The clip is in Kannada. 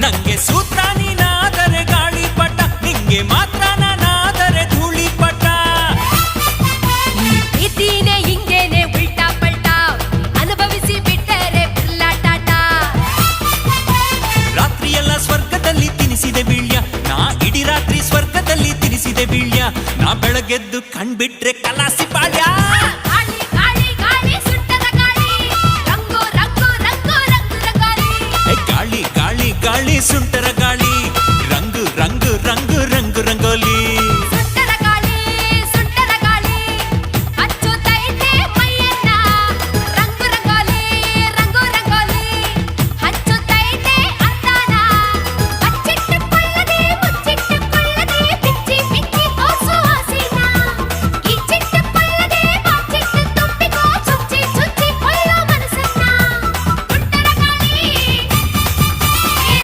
ನಂಗೆ ಸೂತ್ರ ನೀನಾದರೆ ಗಾಳಿಪಟ, ನಿಂಗೆ ಮಾತ್ರ ನಾನಾದರೆ ಧೂಳಿಪಟ. ಪ್ರೀತಿನೇ ಹಿಂಗೇನೆ ಉಲ್ಟಾ ಪಲ್ಟಾ, ಅನುಭವಿಸಿ ಬಿಟ್ಟರೆ ಬಿರ್ಲಾ ಟಾಟಾ. ರಾತ್ರಿಯೆಲ್ಲ ಸ್ವರ್ಗದಲ್ಲಿ ತಿನಿಸಿದೆ ಬೀಳ್ಯ, ನಾ ಇಡೀ ರಾತ್ರಿ ಸ್ವರ್ಗದಲ್ಲಿ ತಿನಿಸಿದೆ ಬೀಳ್ಯ. ನಾ ಬೆಳಗೆದ್ದು ಕಣ್ಬಿಟ್ರೆ ಕಲಾಸಿ ಪಾಳ್ಯ. ಗಾಳಿ ಗಾಳಿ ಗಾಳಿ ಸುಟ್ಟದ ಗಾಳಿ, ರಂಗು ರಂಗು ರಂಗು ರಂಗು ರಂಗಾಲಿ. ಗಾಳಿ ಗಾಳಿ ಗಾಳಿ ಸುಂಟರ